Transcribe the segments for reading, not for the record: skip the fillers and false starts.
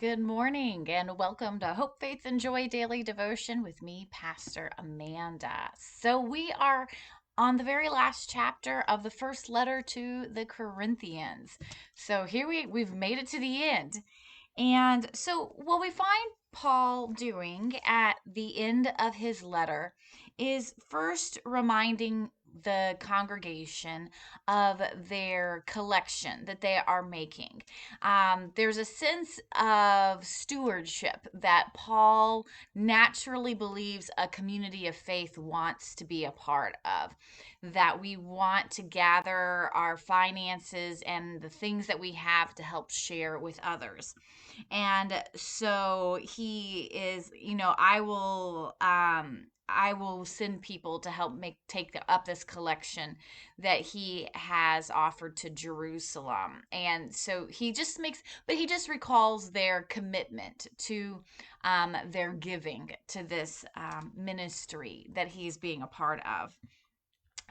Good morning and welcome to Hope, Faith, and Joy Daily Devotion with me, Pastor Amanda. So, we are on the very last chapter of the first letter to the Corinthians. So, we've made it to the end. And so, what we find Paul doing at the end of his letter is first reminding the congregation of their collection that they are making. There's a sense of stewardship that Paul naturally believes a community of faith wants to be a part of, that we want to gather our finances and the things that we have to help share with others. And so he is, I will send people to help take up this collection that he has offered to Jerusalem. And so he just recalls their commitment to their giving to this ministry that he's being a part of.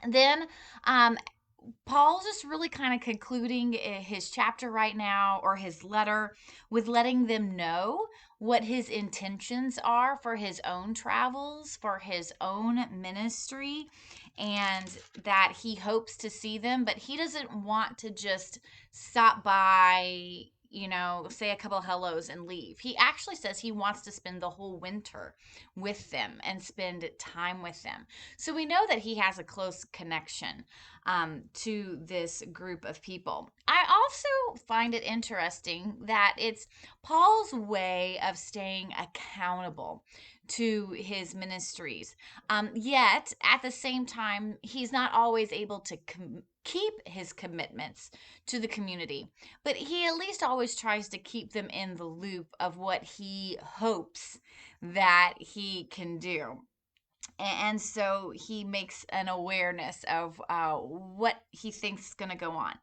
And then um, Paul's just really kind of concluding his chapter right now, or his letter, with letting them know what his intentions are for his own travels, for his own ministry, and that he hopes to see them, but he doesn't want to just stop by, say a couple hellos and leave. He actually says he wants to spend the whole winter with them and spend time with them. So we know that he has a close connection to this group of people. I also find it interesting that it's Paul's way of staying accountable to his ministries. Yet, at the same time, he's not always able to keep his commitments to the community, but he at least always tries to keep them in the loop of what he hopes that he can do. And so he makes an awareness of what he thinks is going to go on.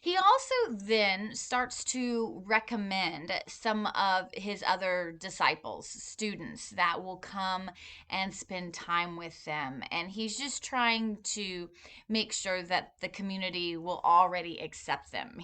He also then starts to recommend some of his other disciples, students that will come and spend time with them. And he's just trying to make sure that the community will already accept them.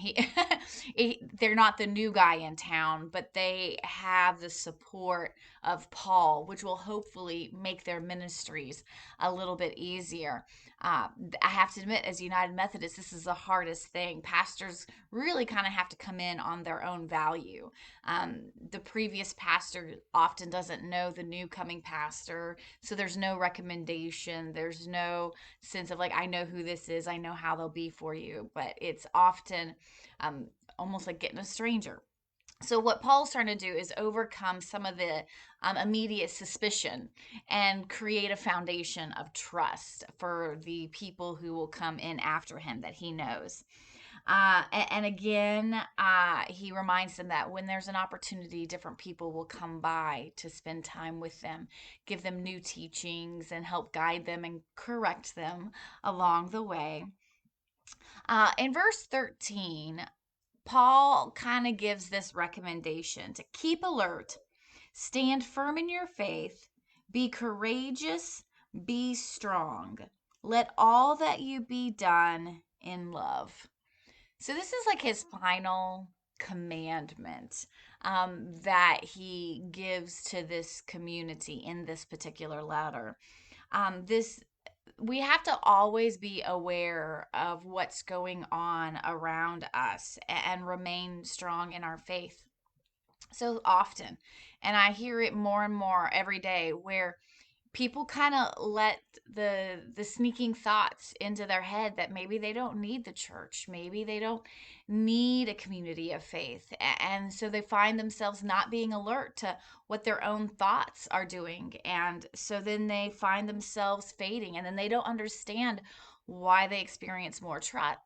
They're not the new guy in town, but they have the support of Paul, which will hopefully make their ministries a little bit easier. I have to admit, as United Methodist, this is the hardest thing. Pastors really kind of have to come in on their own value. The previous pastor often doesn't know the new coming pastor, so there's no recommendation. There's no sense of like, I know who this is, I know how they'll be for you, but it's often um, almost like getting a stranger. So what Paul's trying to do is overcome some of the immediate suspicion and create a foundation of trust for the people who will come in after him that he knows. And again, he reminds them that when there's an opportunity, different people will come by to spend time with them, give them new teachings, and help guide them and correct them along the way. In verse 13, Paul kind of gives this recommendation to keep alert, stand firm in your faith, be courageous, be strong. Let all that you be done in love. So, this is like his final commandment that he gives to this community in this particular letter. This We have to always be aware of what's going on around us and remain strong in our faith so often. And I hear it more and more every day where people kind of let the sneaking thoughts into their head that maybe they don't need the church, maybe they don't need a community of faith, and so they find themselves not being alert to what their own thoughts are doing, and so then they find themselves fading, and then they don't understand why they experience more stress.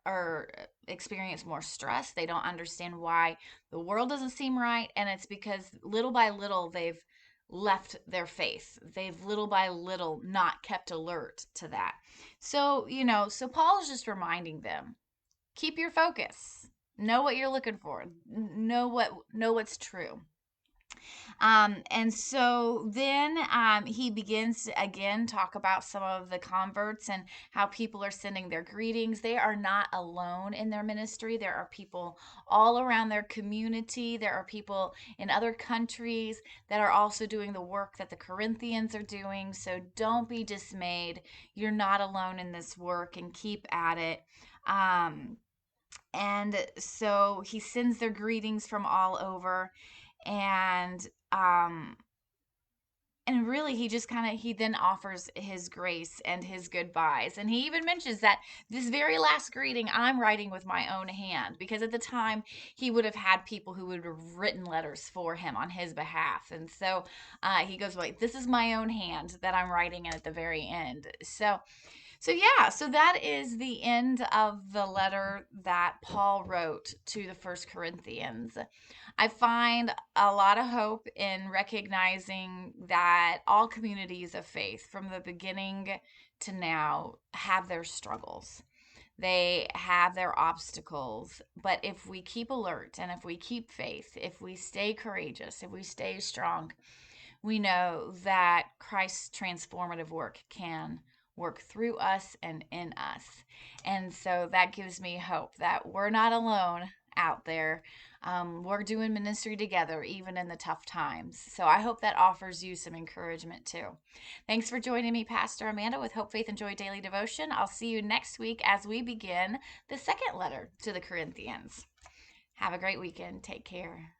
They don't understand why the world doesn't seem right, and it's because little by little they've left their faith. They've little by little not kept alert to that. So Paul is just reminding them, keep your focus. Know what you're looking for. Know what's true. And so then he begins to again talk about some of the converts and how people are sending their greetings. They are not alone in their ministry. There are people all around their community. There are people in other countries that are also doing the work that the Corinthians are doing. So don't be dismayed. You're not alone in this work, and keep at it. Um, and so he sends their greetings from all over, and um and really he just kind of he then offers his grace and his goodbyes, and he even mentions that this very last greeting I'm writing with my own hand, because at the time he would have had people who would have written letters for him on his behalf. And so he goes, like, this is my own hand that I'm writing in at the very end. So yeah, so that is the end of the letter that Paul wrote to the First Corinthians. I find a lot of hope in recognizing that all communities of faith from the beginning to now have their struggles. They have their obstacles, but if we keep alert and if we keep faith, if we stay courageous, if we stay strong, we know that Christ's transformative work can work through us and in us. And so that gives me hope that we're not alone out there. We're doing ministry together, even in the tough times. So I hope that offers you some encouragement too. Thanks for joining me, Pastor Amanda, with Hope, Faith, and Joy Daily Devotion. I'll see you next week as we begin the second letter to the Corinthians. Have a great weekend. Take care.